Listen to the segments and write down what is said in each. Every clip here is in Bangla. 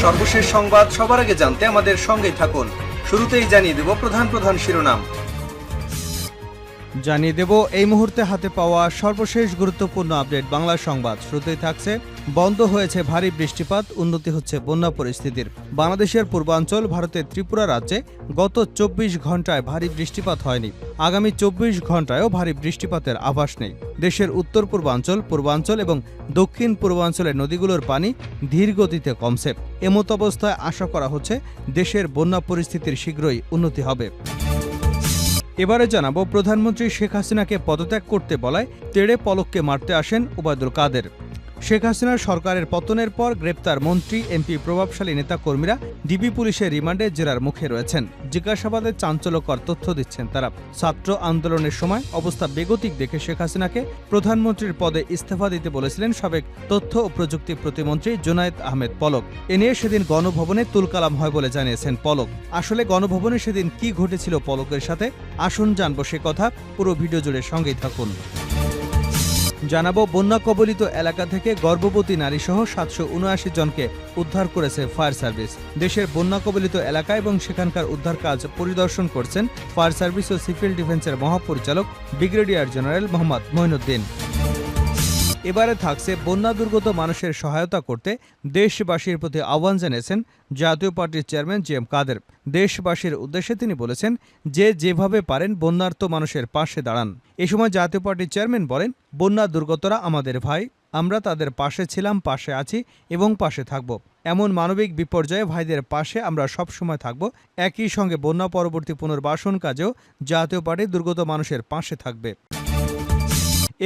সর্বশেষ সংবাদ সবার আগে জানতে আমাদের সঙ্গেই থাকুন। শুরুতেই জানিয়ে দেব প্রধান শিরোনাম। জানিয়ে দেব এই মুহূর্তে হাতে পাওয়া সর্বশেষ গুরুত্বপূর্ণ আপডেট বাংলা সংবাদ। শুরুতেই থাকছে বন্ধ হয়েছে ভারী বৃষ্টিপাত, উন্নতি হচ্ছে বন্যা পরিস্থিতির। বাংলাদেশের পূর্বাঞ্চল ভারতের ত্রিপুরা রাজ্যে গত ২৪ ঘন্টায় ভারী বৃষ্টিপাত হয়নি। আগামী ২৪ ঘন্টায়ও ভারী বৃষ্টিপাতের আভাস নেই। দেশের উত্তর পূর্বাঞ্চল এবং দক্ষিণ পূর্বাঞ্চলের নদীগুলোর পানি ধীর গতিতে কমছে। এমত অবস্থায় আশা করা হচ্ছে দেশের বন্যা পরিস্থিতির শীঘ্রই উন্নতি হবে। এবারে জানাবো প্রধানমন্ত্রী শেখ হাসিনাকে পদত্যাগ করতে বলায় তেড়ে পলককে মারতে আসেন ওবায়দুল কাদের। শেখ হাসিনার সরকারের পতনের পর গ্রেপ্তার মন্ত্রী, এমপি, প্রভাবশালী নেতাকর্মীরা ডিবি পুলিশের রিমান্ডে জেরার মুখে রয়েছেন। জিজ্ঞাসাবাদে চাঞ্চল্যকর তথ্য দিচ্ছেন তারা। ছাত্র আন্দোলনের সময় অবস্থা বেগতিক দেখে শেখ হাসিনাকে প্রধানমন্ত্রীর পদে ইস্তফা দিতে বলেছিলেন সাবেক তথ্য ও প্রযুক্তি প্রতিমন্ত্রী জুনায়েদ আহমেদ পলক। এ নিয়ে সেদিন গণভবনে তুলকালাম হয় বলে জানিয়েছেন পলক। আসলে গণভবনে সেদিন কি ঘটেছিল পলকের সাথে, আসুন জানবো সে কথা। পুরো ভিডিও জুড়ে সঙ্গেই থাকুন। জানাবো বন্যা কবলিত এলাকা থেকে গর্ভবতী নারীসহ ৭৭৯ জনকে উদ্ধার করেছে ফায়ার সার্ভিস। দেশের বন্যা কবলিত এলাকা এবং সেখানকার উদ্ধার কাজ পরিদর্শন করছেন ফায়ার সার্ভিস ও সিভিল ডিফেন্সের মহাপরিচালক ব্রিগেডিয়ার জেনারেল মোহাম্মদ মঈনুদ্দিন। এবারে থাকছে বন্যা দুর্গত মানুষের সহায়তা করতে দেশবাসীর প্রতি আহ্বান জানিয়েছেন জাতীয় পার্টির চেয়ারম্যান জি এম কাদের। দেশবাসীর উদ্দেশ্যে তিনি বলেছেন যে যেভাবে পারেন বন্যার্ত মানুষের পাশে দাঁড়ান। এ সময় জাতীয় পার্টির চেয়ারম্যান বলেন, বন্যা দুর্গতরা আমাদের ভাই, আমরা তাদের পাশে ছিলাম, পাশে আছি এবং পাশে থাকব। এমন মানবিক বিপর্যয়ে ভাইদের পাশে আমরা সবসময় থাকব। একই সঙ্গে বন্যা পরবর্তী পুনর্বাসন কাজেও জাতীয় পার্টি দুর্গত মানুষের পাশে থাকবে।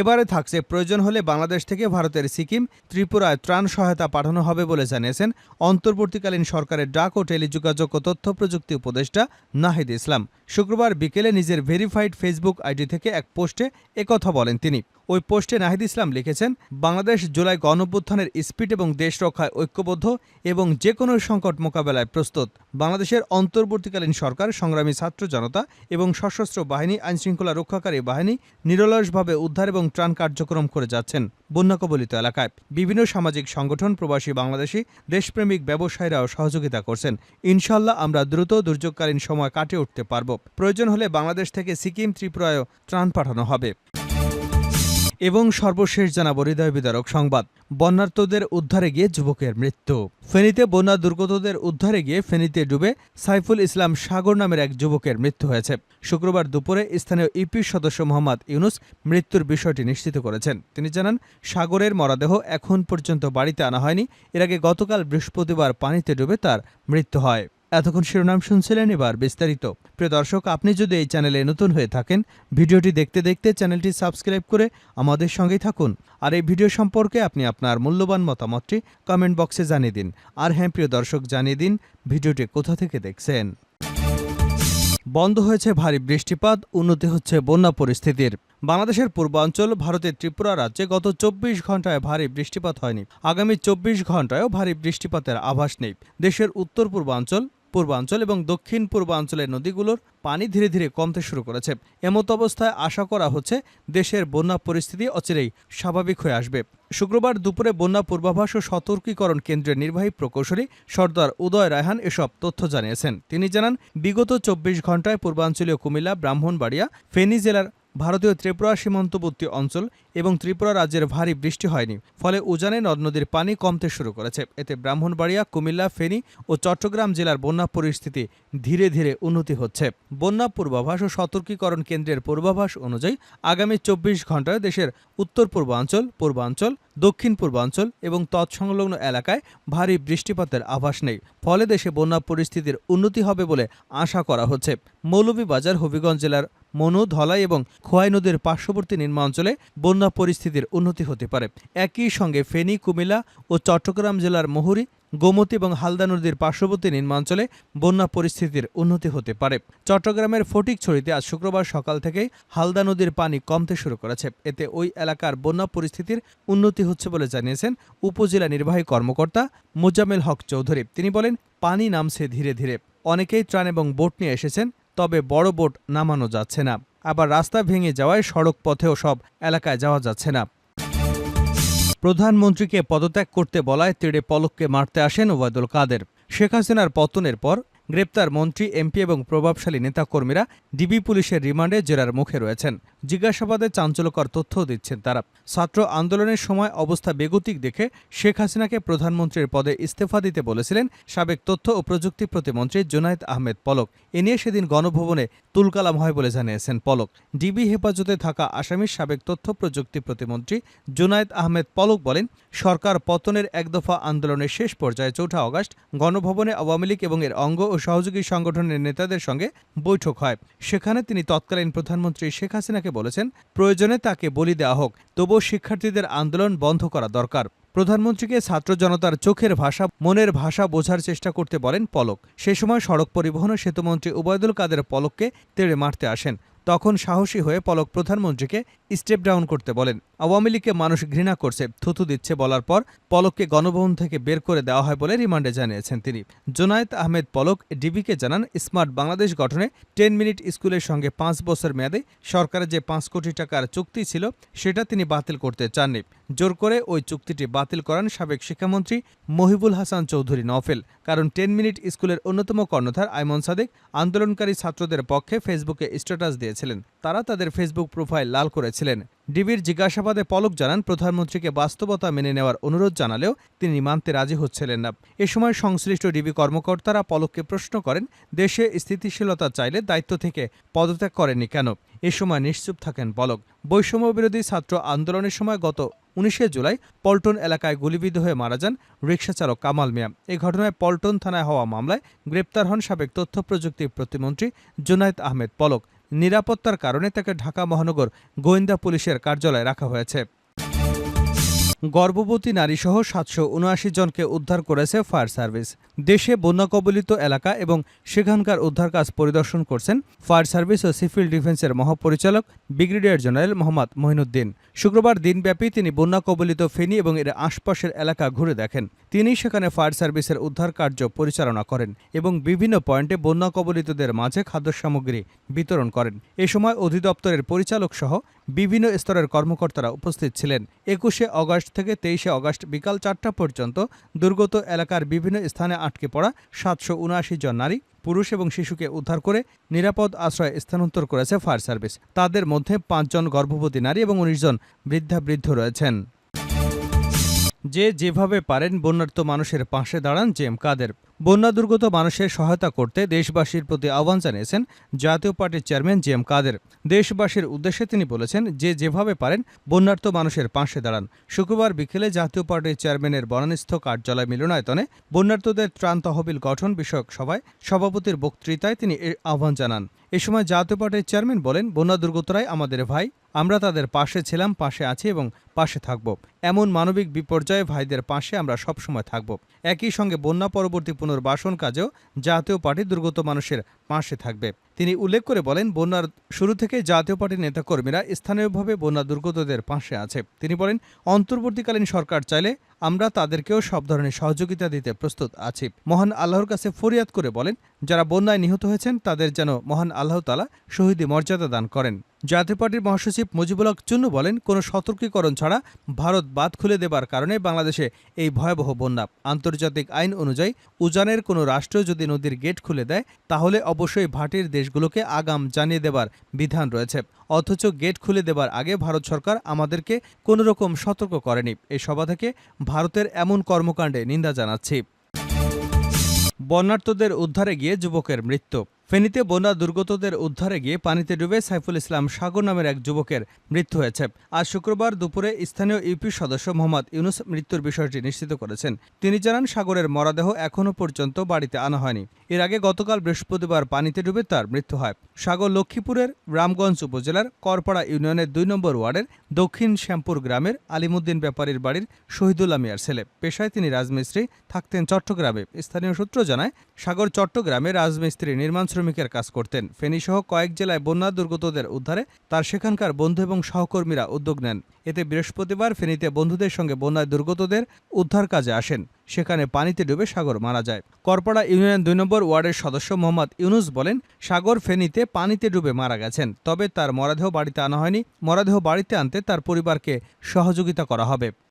এবারে থাকছে প্রয়োজন হলে বাংলাদেশ থেকে ভারতের সিকিম, ত্রিপুরায় ত্রাণ সহায়তা পাঠানো হবে বলে জানিয়েছেন অন্তর্বর্তীকালীন সরকারের ডাক ও টেলিযোগাযোগ ও তথ্য প্রযুক্তি উপদেষ্টা নাহিদ ইসলাম। শুক্রবার বিকেলে নিজের ভেরিফাইড ফেসবুক আইডি থেকে এক পোস্টে একথা বলেন তিনি। ওই পোস্টে নাহিদ ইসলাম লিখেছেন, বাংলাদেশ জুলাই গণঅভ্যুত্থানের স্পিড এবং দেশ রক্ষায় ঐক্যবদ্ধ এবং যে কোনো সংকট মোকাবেলায় প্রস্তুত। বাংলাদেশের অন্তর্বর্তীকালীন সরকার সংগ্রামী ছাত্র জনতা এবং সশস্ত্র বাহিনী, আইনশৃঙ্খলা রক্ষাকারী বাহিনী নিরলসভাবে উদ্ধার এবং ত্রাণ কার্যক্রম করে যাচ্ছেন বন্যা কবলিত এলাকায়। বিভিন্ন সামাজিক সংগঠন, প্রবাসী বাংলাদেশি, দেশপ্রেমিক ব্যবসায়ীরাও সহযোগিতা করছেন। ইনশাল্লাহ আমরা দ্রুত দুর্যোগকালীন সময় কাটিয়ে উঠতে পারব। প্রয়োজন হলে বাংলাদেশ থেকে সিকিম, ত্রিপুরায়ও ত্রাণ পাঠানো হবে। এবং সর্বশেষ জানাবো হৃদয় বিদারক সংবাদ। বন্যার্তদের উদ্ধারে গিয়ে যুবকের মৃত্যু। ফেনীতে বন্যা দুর্গতদের উদ্ধারে গিয়ে ফেনীতে ডুবে সাইফুল ইসলাম সাগর নামের এক যুবকের মৃত্যু হয়েছে। শুক্রবার দুপুরে স্থানীয় ইপি সদস্য মোহাম্মদ ইউনুস মৃত্যুর বিষয়টি নিশ্চিত করেছেন। তিনি জানান, সাগরের মরদেহ এখন পর্যন্ত বাড়িতে আনা হয়নি। এর আগে গতকাল বৃহস্পতিবার পানিতে ডুবে তার মৃত্যু হয়। এতক্ষণ শিরোনাম শুনছিলেন, এবার বিস্তারিত। প্রিয় দর্শক, আপনি যদি এই চ্যানেলে নতুন হয়ে থাকেন, ভিডিওটি দেখতে দেখতে চ্যানেলটি সাবস্ক্রাইব করে আমাদের সঙ্গেই থাকুন। আর এই ভিডিও সম্পর্কে আপনি আপনার মূল্যবান মতামতটি কমেন্ট বক্সে জানিয়ে দিন। আর হ্যাঁ প্রিয় দর্শক, জানিয়ে দিন ভিডিওটি কোথা থেকে দেখছেন। বন্ধ হয়েছে ভারী বৃষ্টিপাত, উন্নতি হচ্ছে বন্যা পরিস্থিতির। বাংলাদেশের পূর্বাঞ্চল ভারতের ত্রিপুরা রাজ্যে গত ২৪ ঘন্টায় ভারী বৃষ্টিপাত হয়নি। আগামী ২৪ ঘন্টায়ও ভারী বৃষ্টিপাতের আভাস নেই। দেশের উত্তর পূর্বাঞ্চল এবং দক্ষিণ পূর্বাঞ্চলের নদীগুলোর পানি ধীরে ধীরে কমতে শুরু করেছে। এমত অবস্থায় আশা করা হচ্ছে দেশের বন্যা পরিস্থিতি অচিরেই স্বাভাবিক হয়ে আসবে। শুক্রবার দুপুরে বন্যা পূর্বাভাস ও সতর্কীকরণ কেন্দ্রের নির্বাহী প্রকৌশলী সর্দার উদয় রায়হান এসব তথ্য জানিয়েছেন। তিনি জানান, বিগত ২৪ ঘন্টায় পূর্বাঞ্চলীয় কুমিল্লা, ব্রাহ্মণবাড়িয়া, ফেনী জেলার ভারতীয় ত্রিপুরা সীমান্তবর্তী অঞ্চল এবং ত্রিপুরা রাজ্যের ভারী বৃষ্টি হয়নি। ফলে উজানে নদ নদীর পানি কমতে শুরু করেছে। এতে ব্রাহ্মণবাড়িয়া, কুমিল্লা, ফেনী ও চট্টগ্রাম জেলার বন্যা পরিস্থিতি ধীরে ধীরে উন্নতি হচ্ছে। বন্যা পূর্বাভাস ও সতর্কীকরণ কেন্দ্রের পূর্বাভাস অনুযায়ী আগামী ২৪ ঘন্টায় দেশের উত্তর পূর্বাঞ্চল, দক্ষিণ পূর্বাঞ্চল এবং তৎসংলগ্ন এলাকায় ভারী বৃষ্টিপাতের আভাস নেই। ফলে দেশে বন্যা পরিস্থিতির উন্নতি হবে বলে আশা করা হচ্ছে। মৌলভীবাজার, হবিগঞ্জ জেলার মনু, ধলাই এবং খোয়াই নদীর পার্শ্ববর্তী নিম্নাঞ্চলে বন্যা পরিস্থিতির উন্নতি হতে পারে। একই সঙ্গে ফেনী, কুমিল্লা ও চট্টগ্রাম জেলার মুহুরী, গোমতী এবং হালদা নদীর পার্শ্ববর্তী নিম্নাঞ্চলে বন্যা পরিস্থিতির উন্নতি হতে পারে। চট্টগ্রামের ফটিকছড়িতে আজ শুক্রবার সকাল থেকেই হালদা নদীর পানি কমতে শুরু করেছে। এতে ওই এলাকার বন্যা পরিস্থিতির উন্নতি হচ্ছে বলে জানিয়েছেন উপজেলা নির্বাহী কর্মকর্তা মোজাম্মেল হক চৌধুরী। তিনি বলেন, পানি নামছে ধীরে ধীরে। অনেকেই ত্রাণ এবং বোট নিয়ে এসেছেন, তবে বড় বোট নামানো যাচ্ছে না। আবার রাস্তা ভেঙে যাওয়ায় সড়ক পথেও সব এলাকায় যাওয়া যাচ্ছে না। প্রধানমন্ত্রীকে পদত্যাগ করতে বলায় তীরে পলককে মারতে আসেন ওবায়দুল কাদের। শেখ হাসিনার পতনের পর গ্রেপ্তার মন্ত্রী, এমপি এবং প্রভাবশালী নেতাকর্মীরা ডিবি পুলিশের রিমান্ডে জেরার মুখে রয়েছেন। জিজ্ঞাসাবাদে চাঞ্চল্যকর তথ্যও দিচ্ছেন তারা। ছাত্র আন্দোলনের সময় অবস্থা বেগতিক দেখে শেখ হাসিনাকে প্রধানমন্ত্রীর পদে ইস্তফা দিতে বলেছিলেন সাবেক তথ্য ও প্রযুক্তি প্রতিমন্ত্রী জুনায়েদ আহমেদ পলক। এ নিয়ে সেদিন গণভবনে তুলকালাম হয় বলে জানিয়েছেন পলক। ডিবি হেফাজতে থাকা আসামির সাবেক তথ্য প্রযুক্তি প্রতিমন্ত্রী জুনায়েদ আহমেদ পলক বলেন, সরকার পতনের একদফা আন্দোলনের শেষ পর্যায়ে ৪ আগস্ট গণভবনে আওয়ামী লীগ এবং এর অঙ্গ ও সহযোগী সংগঠনের নেতাদের সঙ্গে বৈঠক হয়। সেখানে তিনি তৎকালীন প্রধানমন্ত্রী শেখ হাসিনাকে বলেছেন, প্রয়োজনে তাকে বলি দেওয়া হোক, তবুও শিক্ষার্থীদের আন্দোলন বন্ধ করা দরকার। প্রধানমন্ত্রীকে ছাত্র জনতার চোখের ভাষা, মনের ভাষা বোঝার চেষ্টা করতে বলেন পলক। সে সময় সড়ক পরিবহন ও সেতুমন্ত্রী ওবায়দুল কাদের পলককে তেড়ে মারতে আসেন। তখন সাহসী হয়ে পলক প্রধানমন্ত্রীকে স্টেপ ডাউন করতে বলেন। আওয়ামী লীগকে মানুষ ঘৃণা করছে, থুথু দিচ্ছে বলার পর পলককে গণভবন থেকে বের করে দেওয়া হয় বলে রিমান্ডে জানিয়েছেন তিনি। জুনায়েদ আহমেদ পলক ডিবিকে জানান, স্মার্ট বাংলাদেশ গঠনে 10 মিনিট স্কুলের সঙ্গে 5 বছর মেয়াদে সরকারের যে 5 কোটি টাকার চুক্তি ছিল সেটা তিনি বাতিল করতে চাননি। জোর করে ওই চুক্তিটি বাতিল করান সাবেক শিক্ষামন্ত্রী মহিবুল হাসান চৌধুরী নওফেল। কারণ 10 মিনিট স্কুলের অন্যতম কর্ণধার আইমন সাদিক আন্দোলনকারী ছাত্রদের পক্ষে ফেসবুকে স্ট্যাটাস দিয়েছিলেন। তারা তাদের ফেসবুক প্রোফাইল লাল করেছিলেন। ডিবির জিজ্ঞাসাবাদে পলক জানান, প্রধানমন্ত্রীকে বাস্তবতা মেনে নেওয়ার অনুরোধ জানালেও তিনি মানতে রাজি হচ্ছিলেন না। এ সময় সংশ্লিষ্ট ডিবি কর্মকর্তারা পলককে প্রশ্ন করেন, দেশে স্থিতিশীলতা চাইলে দায়িত্ব থেকে পদত্যাগ করেননি কেন? এ সময় নিশ্চুপ থাকেন পলক। বৈষম্যবিরোধী ছাত্র আন্দোলনের সময় গত 19 জুলাই পল্টন এলাকায় গুলিবিদ্ধ হয়ে মারা যান রিকশাচালক কামাল মিয়া। এ ঘটনায় পল্টন থানায় হওয়া মামলায় গ্রেপ্তার হন সাবেক তথ্য প্রযুক্তি প্রতিমন্ত্রী জুনায়েদ আহমেদ পলক। নিরাপত্তার কারণে তাকে ঢাকা মহানগর গোয়েন্দা পুলিশের কার্যালয়ে রাখা হয়েছে। গর্ভবতী নারীসহ 779 জনকে উদ্ধার করেছে ফায়ার সার্ভিস। দেশে বন্যা কবলিত এলাকা এবং সেখানকার উদ্ধার কাজ পরিদর্শন করছেন ফায়ার সার্ভিস ও সিভিল ডিফেন্সের মহাপরিচালক ব্রিগেডিয়ার জেনারেল মোহাম্মদ মঈনুদ্দিন। শুক্রবার দিনব্যাপী তিনি বন্যা কবলিত ফেনী এবং এর আশপাশের এলাকা ঘুরে দেখেন। তিনি সেখানে ফায়ার সার্ভিসের উদ্ধার কার্য পরিচালনা করেন এবং বিভিন্ন পয়েন্টে বন্যা কবলিতদের মাঝে খাদ্য সামগ্রী বিতরণ করেন। এ সময় অধিদপ্তরের পরিচালক সহ বিভিন্ন স্তরের কর্মকর্তারা উপস্থিত ছিলেন। 21 আগস্ট থেকে 23 আগস্ট বিকাল 4টা পর্যন্ত দুর্গত এলাকার বিভিন্ন স্থানে আটকে পড়া 779 জন নারী, পুরুষ এবং শিশুকে উদ্ধার করে নিরাপদ আশ্রয়ে স্থানান্তর করেছে ফায়ার সার্ভিস। তাদের মধ্যে 5 জন গর্ভবতী নারী এবং 19 জন বৃদ্ধ রয়েছেন। যে যেভাবে পারেন বন্যার্ত মানুষের পাশে দাঁড়ান জেএম কাদের। বন্যা দুর্গত মানুষের সহায়তা করতে দেশবাসীর প্রতি আহ্বান জানিয়েছেন জাতীয় পার্টির চেয়ারম্যান জেএম কাদের। দেশবাসীর উদ্দেশ্যে তিনি বলেছেন, যে যেভাবে পারেন বন্যার্ত মানুষের পাশে দাঁড়ান। শুক্রবার বিকেলে জাতীয় পার্টির চেয়ারম্যানের বনানীস্থ কার্যালয় মিলনায়তনে বন্যার্তদের ত্রাণ তহবিল গঠন বিষয়ক সভায় সভাপতির বক্তৃতায় তিনি এর আহ্বান জানান। এ সময় জাতীয় পার্টির চেয়ারম্যান বলেন, বন্যা দুর্গতরাই আমাদের ভাই, আমরা তাদের পাশে ছিলাম, পাশে আছি এবং পাশে থাকব। এমন মানবিক বিপর্যয়ে ভাইদের পাশে আমরা সবসময় থাকব। একই সঙ্গে বন্যা পরবর্তী পুনর্বাসন কাজেও জাতীয় পার্টি দুর্গত মানুষের পাশে থাকবে। তিনি উল্লেখ করে বলেন, বন্যার শুরু থেকে জাতীয় পার্টির নেতাকর্মীরা স্থানীয়ভাবে বন্যা দুর্গতদের পাশে আছে। তিনি বলেন, অন্তর্বর্তীকালীন সরকার চাইলে আমরা তাদেরকেও সব ধরনের সহযোগিতা দিতে প্রস্তুত আছি। মহান আল্লাহর কাছে ফরিয়াদ করে বলেন, যারা বন্যায় নিহত হয়েছেন তাদের যেন মহান আল্লাহ তাআলা শহীদি মর্যাদা দান করেন। জাতীয় পার্টির মহাসচিব মুজিবুল হক চুন্নু বলেন, কোনো সতর্কীকরণ ছাড়া ভারত বাঁধ খুলে দেবার কারণে বাংলাদেশে এই ভয়াবহ বন্যা। আন্তর্জাতিক আইন অনুযায়ী উজানের কোনো রাষ্ট্র যদি নদীর গেট খুলে দেয় তাহলে অবশ্যই ভাটির দেশগুলোকে আগাম জানিয়ে দেবার বিধান রয়েছে। অথচ গেট খুলে দেবার আগে ভারত সরকার আমাদেরকে কোনো রকম সতর্ক করেনি। এই সভা থেকে ভারতের এমন কর্মকাণ্ডে নিন্দা জানাচ্ছি। বন্যার্তদের উদ্ধারে গিয়ে যুবকের মৃত্যু। ফেনীতে বন্যা দুর্গতদের উদ্ধারে গিয়ে পানিতে ডুবে সাইফুল ইসলাম সাগর নামের এক যুবকের মৃত্যু হয়েছে। আজ শুক্রবার দুপুরে স্থানীয় ইউপি সদস্য মোহাম্মদ ইউনুস মৃত্যুর বিষয়টি নিশ্চিত করেছেন। তিনি জানান, সাগরের মরদেহ এখনও পর্যন্ত বাড়িতে আনা হয়নি। এর আগে গতকাল বৃহস্পতিবার পানিতে ডুবে তার মৃত্যু হয়। সাগর লক্ষ্মীপুরের রামগঞ্জ উপজেলার করপাড়া ইউনিয়নের 2 নম্বর ওয়ার্ডের দক্ষিণ শ্যামপুর গ্রামের আলিমুদ্দিন ব্যাপারীর বাড়ির শহীদুল্লাহ মিয়ার ছেলে। পেশায় তিনি রাজমিস্ত্রি, থাকতেন চট্টগ্রামে। স্থানীয় সূত্র জানায়, সাগর চট্টগ্রামে রাজমিস্ত্রি নির্মাণ শ্রমিকের কাজ করতেন। ফেনীসহ কয়েক জেলায় বন্যা দুর্গতদের উদ্ধারে তার সেখানকার বন্ধু এবং সহকর্মীরা উদ্যোগ নেন। এতে বৃহস্পতিবার ফেনীতে বন্ধুদের সঙ্গে বন্যায় দুর্গতদের উদ্ধার কাজে আসেন। সেখানে পানিতে ডুবে সাগর মারা যায়। করপাড়া ইউনিয়ন 2 নম্বর ওয়ার্ডের সদস্য মোহাম্মদ ইউনুস বলেন, সাগর ফেনীতে পানিতে ডুবে মারা গেছেন, তবে তার মরদেহ বাড়িতে আনা হয়নি। মরদেহ বাড়িতে আনতে তার পরিবারকে সহযোগিতা করা হবে।